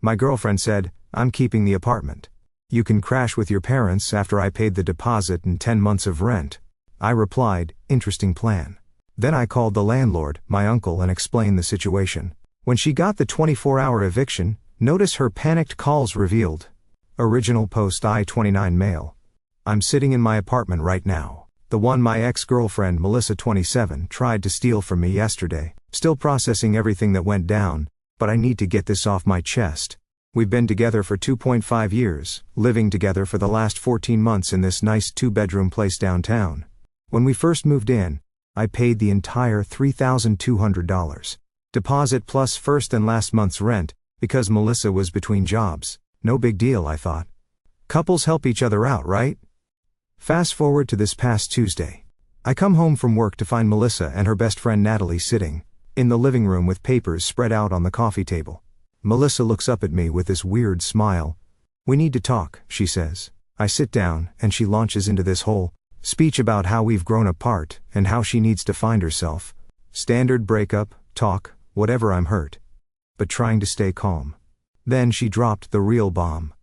My girlfriend said, "I'm keeping the apartment. You can crash with your parents after I paid the deposit and 10 months of rent." I replied, "Interesting plan." Then I called the landlord, my uncle, and explained the situation. When she got the 24-hour eviction, notice her panicked calls revealed. Original post I-29 mail. I'm sitting in my apartment right now. The one my ex-girlfriend Melissa 27 tried to steal from me yesterday. Still processing everything that went down, but I need to get this off my chest. We've been together for 2.5 years, living together for the last 14 months in this nice 2-bedroom place downtown. When we first moved in, I paid the entire $3,200 deposit plus first and last month's rent, because Melissa was between jobs. No big deal, I thought. Couples help each other out, right? Fast forward to this past Tuesday. I come home from work to find Melissa and her best friend Natalie sitting in the living room with papers spread out on the coffee table. Melissa looks up at me with this weird smile. "We need to talk," she says. I sit down, and she launches into this whole speech about how we've grown apart, and how she needs to find herself. Standard breakup, talk, whatever. I'm hurt, but trying to stay calm. Then she dropped the real bomb.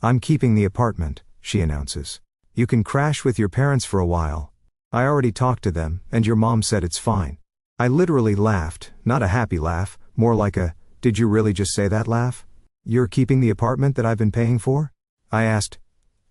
"I'm keeping the apartment," she announces. "You can crash with your parents for a while. I already talked to them, and your mom said it's fine." I literally laughed, not a happy laugh, more like a, "Did you really just say that" laugh. "You're keeping the apartment that I've been paying for?" I asked.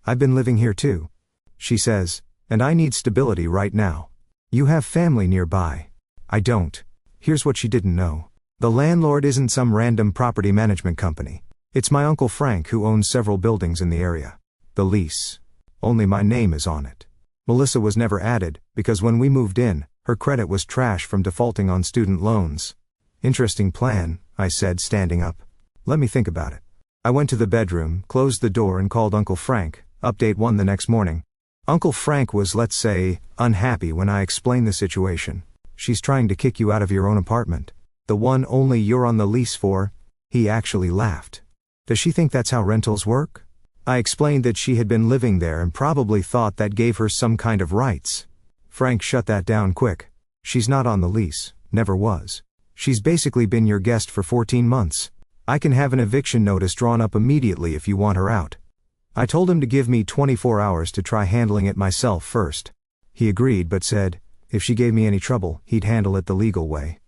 "I've been living here too." She says, "And I need stability right now. You have family nearby." I don't. Here's what she didn't know. The landlord isn't some random property management company. It's my Uncle Frank, who owns several buildings in the area. The lease. Only my name is on it. Melissa was never added, because when we moved in, her credit was trash from defaulting on student loans. "Interesting plan," I said, standing up. "Let me think about it." I went to the bedroom, closed the door, and called Uncle Frank. Update 1 the next morning. Uncle Frank was, let's say, unhappy when I explained the situation. "She's trying to kick you out of your own apartment. The one only you're on the lease for." He actually laughed. "Does she think that's how rentals work?" I explained that she had been living there and probably thought that gave her some kind of rights. Frank shut that down quick. "She's not on the lease, never was. She's basically been your guest for 14 months. I can have an eviction notice drawn up immediately if you want her out." I told him to give me 24 hours to try handling it myself first. He agreed, but said, if she gave me any trouble, he'd handle it the legal way.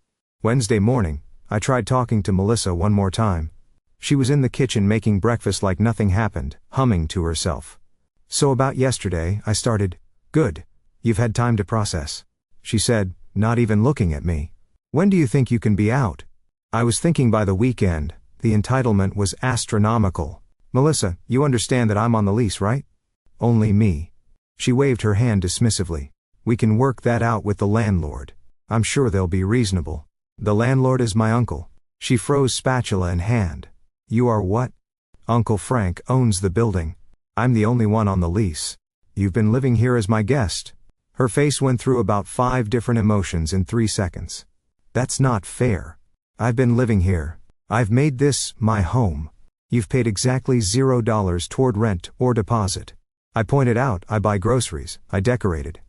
Wednesday morning, I tried talking to Melissa one more time. She was in the kitchen making breakfast like nothing happened, humming to herself. "So about yesterday," I started. "Good. You've had time to process." She said, not even looking at me. "When do you think you can be out?" I was thinking by the weekend. The entitlement was astronomical. "Melissa, you understand that I'm on the lease, right?" "Only me." She waved her hand dismissively. "We can work that out with the landlord. I'm sure they'll be reasonable." "The landlord is my uncle." She froze, spatula in hand. "You are what?" "Uncle Frank owns the building. I'm the only one on the lease. You've been living here as my guest." Her face went through about 5 different emotions in 3 seconds. "That's not fair. I've been living here. I've made this my home. You've paid exactly $0 toward rent or deposit." I pointed out, "I buy groceries, I decorated."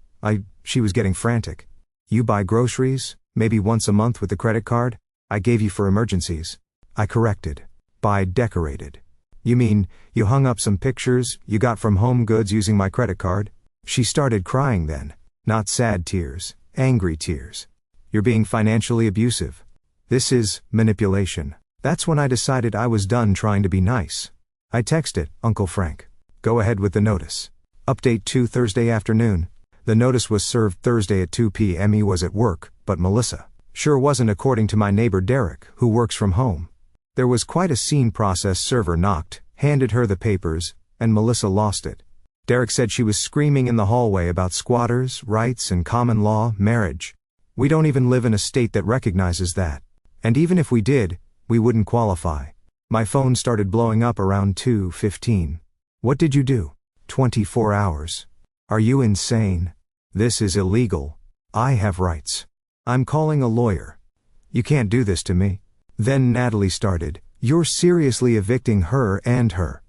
She was getting frantic. "You buy groceries, maybe once a month with the credit card I gave you for emergencies." I corrected. "Buy decorated. You mean, you hung up some pictures you got from Home Goods using my credit card?" She started crying then. Not sad tears, angry tears. "You're being financially abusive. This is manipulation." That's when I decided I was done trying to be nice. I texted, "Uncle Frank. Go ahead with the notice." Update 2 Thursday afternoon. The notice was served Thursday at 2 p.m. He was at work, but Melissa sure wasn't, according to my neighbor Derek, who works from home. There was quite a scene. Process server knocked, handed her the papers, and Melissa lost it. Derek said she was screaming in the hallway about squatters' rights and common law marriage. We don't even live in a state that recognizes that. And even if we did, we wouldn't qualify. My phone started blowing up around 2:15. "What did you do?" 24 hours. "Are you insane? This is illegal. I have rights. I'm calling a lawyer. You can't do this to me." Then Natalie started, "You're seriously evicting her and her.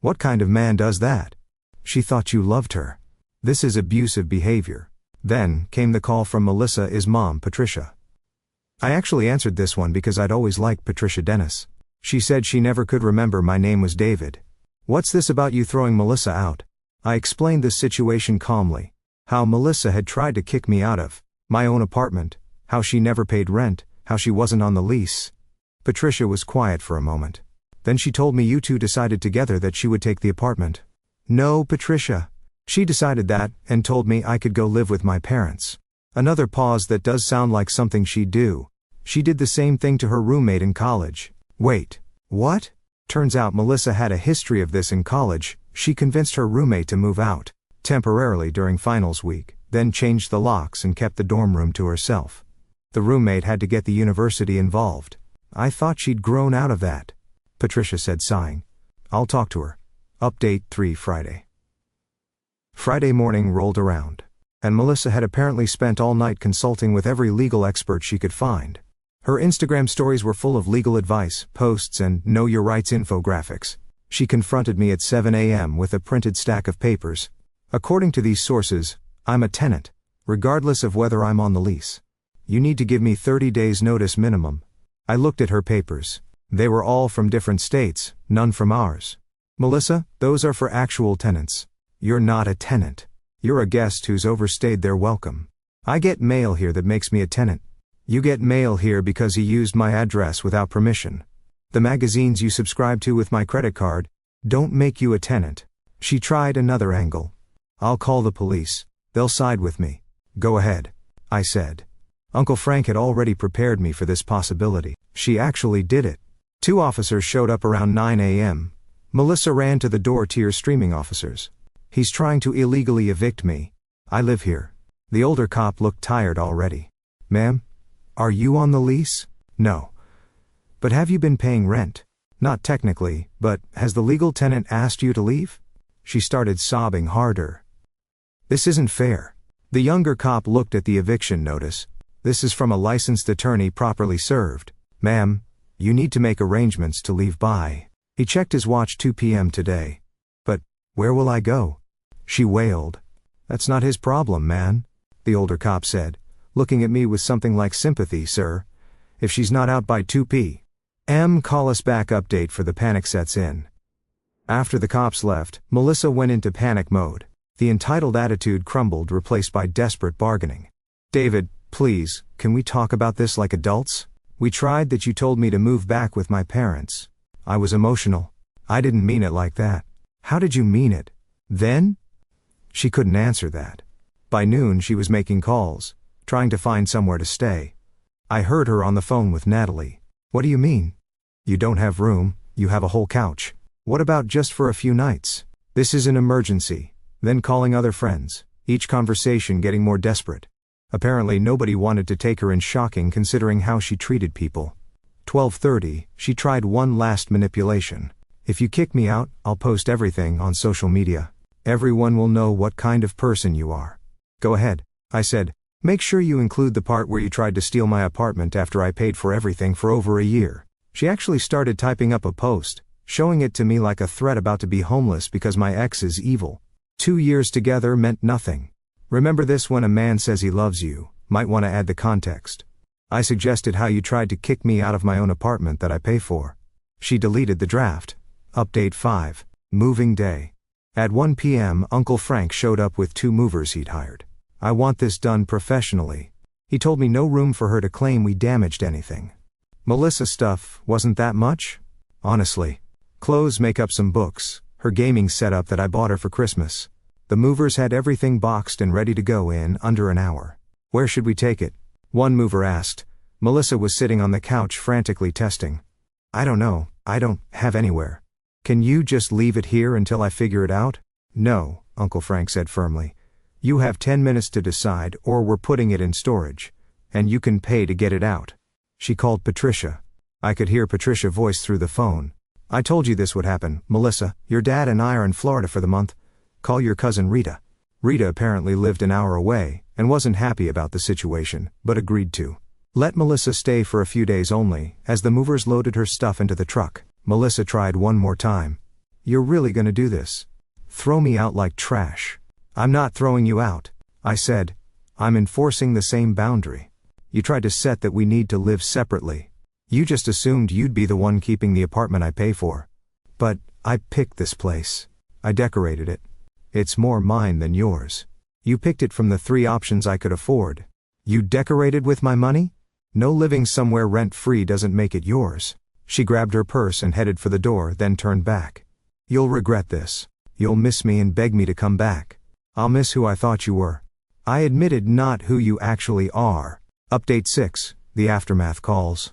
What kind of man does that? She thought you loved her. This is abusive behavior." Then came the call from Melissa's mom, Patricia. I actually answered this one because I'd always liked Patricia Dennis. She said she never could remember my name was David. What's this about you throwing Melissa out? I explained this situation calmly. How Melissa had tried to kick me out of my own apartment, how she never paid rent, how she wasn't on the lease. Patricia was quiet for a moment. Then she told me you two decided together that she would take the apartment. No, Patricia. She decided that, and told me I could go live with my parents. Another pause. That does sound like something she'd do. She did the same thing to her roommate in college. Wait. What? Turns out Melissa had a history of this in college. She convinced her roommate to move out, temporarily during finals week, then changed the locks and kept the dorm room to herself. The roommate had to get the university involved. I thought she'd grown out of that, Patricia said, sighing. I'll talk to her. Update 3 Friday. Friday morning rolled around, and Melissa had apparently spent all night consulting with every legal expert she could find. Her Instagram stories were full of legal advice, posts, and know your rights infographics. She confronted me at 7 a.m. with a printed stack of papers. According to these sources, I'm a tenant, regardless of whether I'm on the lease. You need to give me 30 days notice minimum. I looked at her papers. They were all from different states, none from ours. Melissa, those are for actual tenants. You're not a tenant. You're a guest who's overstayed their welcome. I get mail here that makes me a tenant. You get mail here because he used my address without permission. The magazines you subscribe to with my credit card don't make you a tenant. She tried another angle. I'll call the police. They'll side with me. Go ahead, I said. Uncle Frank had already prepared me for this possibility. She actually did it. 2 officers showed up around 9 a.m. Melissa ran to the door, tears streaming. Officers. He's trying to illegally evict me. I live here. The older cop looked tired already. Ma'am? Are you on the lease? No. But have you been paying rent? Not technically, but has the legal tenant asked you to leave? She started sobbing harder. This isn't fair. The younger cop looked at the eviction notice. This is from a licensed attorney properly served. Ma'am, you need to make arrangements to leave by. He checked his watch, 2 p.m. today. But, where will I go? She wailed. That's not his problem, man, the older cop said, looking at me with something like sympathy. Sir, if she's not out by 2 p.m., call us back. Update for the panic sets in. After the cops left, Melissa went into panic mode. The entitled attitude crumbled, replaced by desperate bargaining. David, please, can we talk about this like adults? We tried that. You told me to move back with my parents. I was emotional. I didn't mean it like that. How did you mean it? Then? She couldn't answer that. By noon she was making calls, trying to find somewhere to stay. I heard her on the phone with Natalie. What do you mean? You don't have room, you have a whole couch. What about just for a few nights? This is an emergency. Then calling other friends, each conversation getting more desperate. Apparently nobody wanted to take her in, shocking considering how she treated people. 12:30, she tried one last manipulation. If you kick me out, I'll post everything on social media. Everyone will know what kind of person you are. Go ahead, I said. Make sure you include the part where you tried to steal my apartment after I paid for everything for over a year. She actually started typing up a post, showing it to me like a threat about to be homeless because my ex is evil. 2 years together meant nothing. Remember this: when a man says he loves you, might want to add the context. I suggested how you tried to kick me out of my own apartment that I pay for. She deleted the draft. Update 5. Moving day. At 1 p.m. Uncle Frank showed up with 2 movers he'd hired. I want this done professionally. He told me no room for her to claim we damaged anything. Melissa stuff wasn't that much? Honestly. Clothes, makeup, some books, her gaming setup that I bought her for Christmas. The movers had everything boxed and ready to go in under an hour. Where should we take it? One mover asked. Melissa was sitting on the couch frantically testing. I don't know, I don't have anywhere. Can you just leave it here until I figure it out? No, Uncle Frank said firmly. You have 10 minutes to decide, or we're putting it in storage. And you can pay to get it out. She called Patricia. I could hear Patricia's voice through the phone. I told you this would happen, Melissa. Your dad and I are in Florida for the month. Call your cousin Rita. Rita apparently lived an hour away, and wasn't happy about the situation, but agreed to let Melissa stay for a few days only. As the movers loaded her stuff into the truck, Melissa tried one more time. You're really gonna do this? Throw me out like trash? I'm not throwing you out, I said. I'm enforcing the same boundary. You tried to set that we need to live separately. You just assumed you'd be the one keeping the apartment I pay for. But, I picked this place. I decorated it. It's more mine than yours. You picked it from the 3 options I could afford. You decorated with my money? No, living somewhere rent-free doesn't make it yours. She grabbed her purse and headed for the door, then turned back. You'll regret this. You'll miss me and beg me to come back. I'll miss who I thought you were. I admitted not who you actually are. Update 6, the aftermath calls.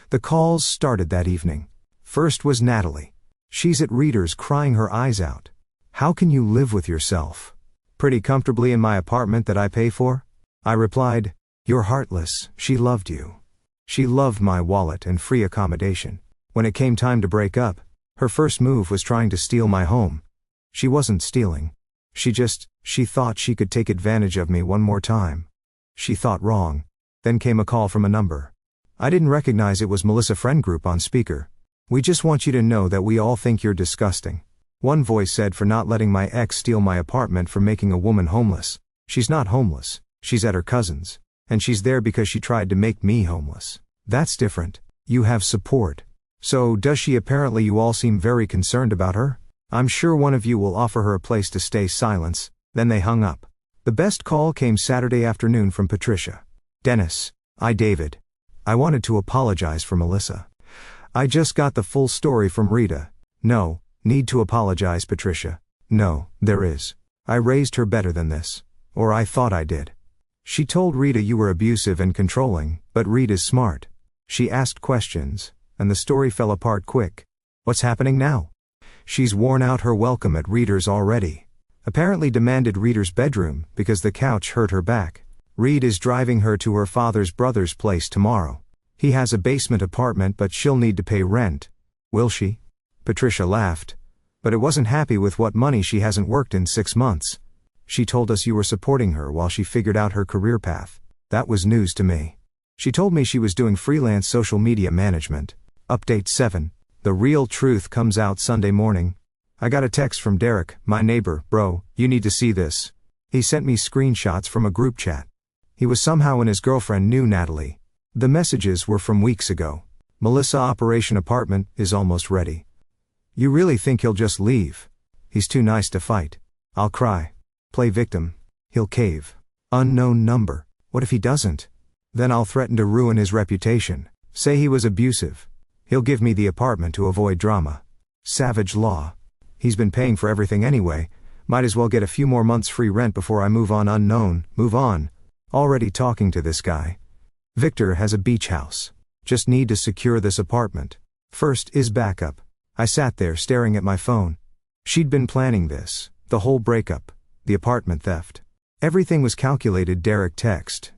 The calls started that evening. First was Natalie. She's at Reader's crying her eyes out. How can you live with yourself? Pretty comfortably in my apartment that I pay for? I replied, you're heartless. She loved you. She loved my wallet and free accommodation. When it came time to break up, her first move was trying to steal my home. She wasn't stealing. She thought she could take advantage of me one more time. She thought wrong. Then came a call from a number. I didn't recognize it was Melissa Friend Group on speaker. We just want you to know that we all think you're disgusting. One voice said for not letting my ex steal my apartment for making a woman homeless. She's not homeless. She's at her cousin's. And she's there because she tried to make me homeless. That's different. You have support. So does she? Apparently you all seem very concerned about her. I'm sure one of you will offer her a place to stay. Silence. Then they hung up. The best call came Saturday afternoon from Patricia. Dennis. David. I wanted to apologize for Melissa. I just got the full story from Rita. No, need to apologize, Patricia. No, there is. I raised her better than this. Or I thought I did. She told Rita you were abusive and controlling, but Rita's smart. She asked questions, and the story fell apart quick. What's happening now? She's worn out her welcome at Reader's already. Apparently demanded Reader's bedroom because the couch hurt her back. Reed is driving her to her father's brother's place tomorrow. He has a basement apartment, but she'll need to pay rent. Will she? Patricia laughed. But it wasn't happy with what money she hasn't worked in 6 months. She told us you were supporting her while she figured out her career path. That was news to me. She told me she was doing freelance social media management. Update 7. The real truth comes out Sunday morning. I got a text from Derek, my neighbor. Bro, you need to see this. He sent me screenshots from a group chat. He was somehow and his girlfriend knew Natalie. The messages were from weeks ago. Melissa Operation Apartment is almost ready. You really think he'll just leave? He's too nice to fight. I'll cry. Play victim. He'll cave. Unknown number. What if he doesn't? Then I'll threaten to ruin his reputation. Say he was abusive. He'll give me the apartment to avoid drama. Savage law. He's been paying for everything anyway. Might as well get a few more months free rent before I move on. Unknown. Move on. Already talking to this guy. Victor has a beach house. Just need to secure this apartment. First is backup. I sat there staring at my phone. She'd been planning this. The whole breakup. The apartment theft. Everything was calculated. Derek text.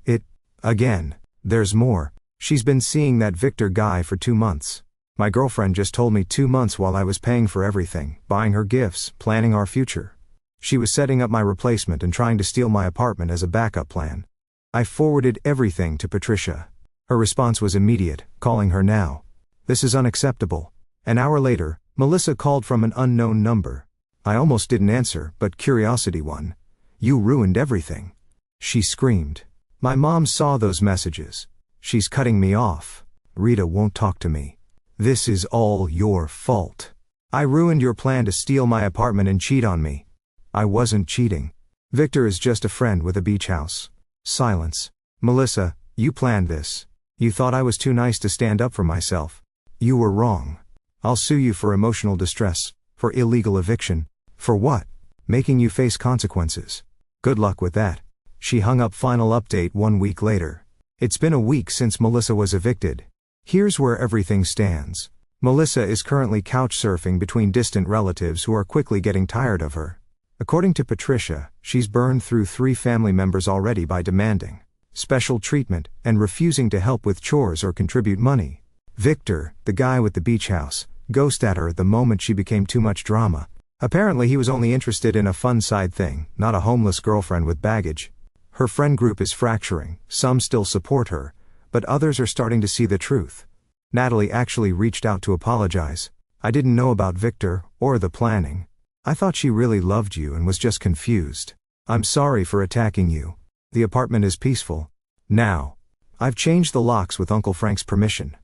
Again. There's more. She's been seeing that Victor guy for 2 months. My girlfriend just told me 2 months while I was paying for everything, buying her gifts, planning our future. She was setting up my replacement and trying to steal my apartment as a backup plan. I forwarded everything to Patricia. Her response was immediate, calling her now. This is unacceptable. An hour later, Melissa called from an unknown number. I almost didn't answer, but curiosity won. You ruined everything. She screamed. My mom saw those messages. She's cutting me off. Rita won't talk to me. This is all your fault. I ruined your plan to steal my apartment and cheat on me. I wasn't cheating. Victor is just a friend with a beach house. Silence. Melissa, you planned this. You thought I was too nice to stand up for myself. You were wrong. I'll sue you for emotional distress, for illegal eviction. For what? Making you face consequences. Good luck with that. She hung up. Final update 1 week later. It's been a week since Melissa was evicted. Here's where everything stands. Melissa is currently couch surfing between distant relatives who are quickly getting tired of her. According to Patricia, she's burned through 3 family members already by demanding special treatment and refusing to help with chores or contribute money. Victor, the guy with the beach house, ghosted at her the moment she became too much drama. Apparently he was only interested in a fun side thing, not a homeless girlfriend with baggage. Her friend group is fracturing. Some still support her, but others are starting to see the truth. Natalie actually reached out to apologize. I didn't know about Victor or the planning. I thought she really loved you and was just confused. I'm sorry for attacking you. The apartment is peaceful now. I've changed the locks with Uncle Frank's permission.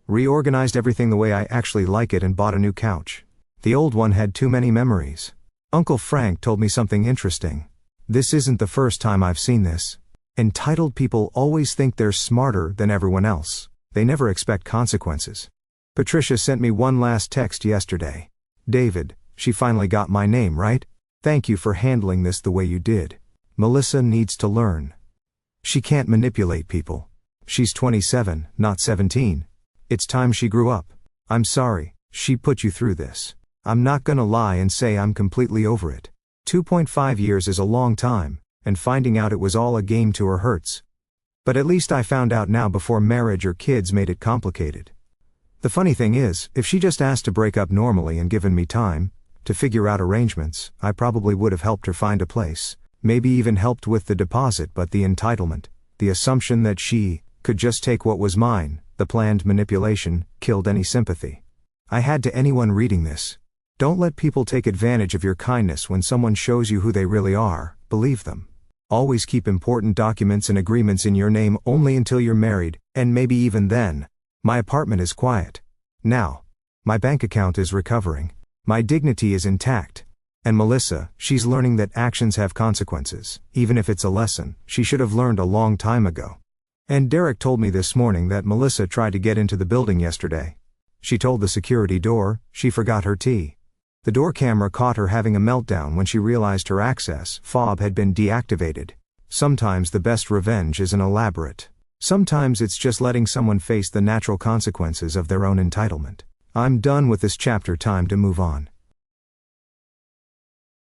Reorganized everything the way I actually like it and bought a new couch. The old one had too many memories. Uncle Frank told me something interesting. This isn't the first time I've seen this. Entitled people always think they're smarter than everyone else. They never expect consequences. Patricia sent me one last text yesterday. David, she finally got my name right. Thank you for handling this the way you did. Melissa needs to learn. She can't manipulate people. She's 27, not 17. It's time she grew up. I'm sorry, she put you through this. I'm not gonna lie and say I'm completely over it. 2.5 years is a long time, and finding out it was all a game to her hurts. But at least I found out now before marriage or kids made it complicated. The funny thing is, if she just asked to break up normally and given me time to figure out arrangements, I probably would have helped her find a place, maybe even helped with the deposit, but the entitlement, the assumption that she could just take what was mine, the planned manipulation, killed any sympathy I had to anyone reading this. Don't let people take advantage of your kindness when someone shows you who they really are, believe them. Always keep important documents and agreements in your name only until you're married, and maybe even then. My apartment is quiet now. My bank account is recovering. My dignity is intact. And Melissa, she's learning that actions have consequences, even if it's a lesson she should have learned a long time ago. And Derek told me this morning that Melissa tried to get into the building yesterday. She told the security door she forgot her tea. The door camera caught her having a meltdown when she realized her access fob had been deactivated. Sometimes the best revenge isn't elaborate. Sometimes it's just letting someone face the natural consequences of their own entitlement. I'm done with this chapter, time to move on.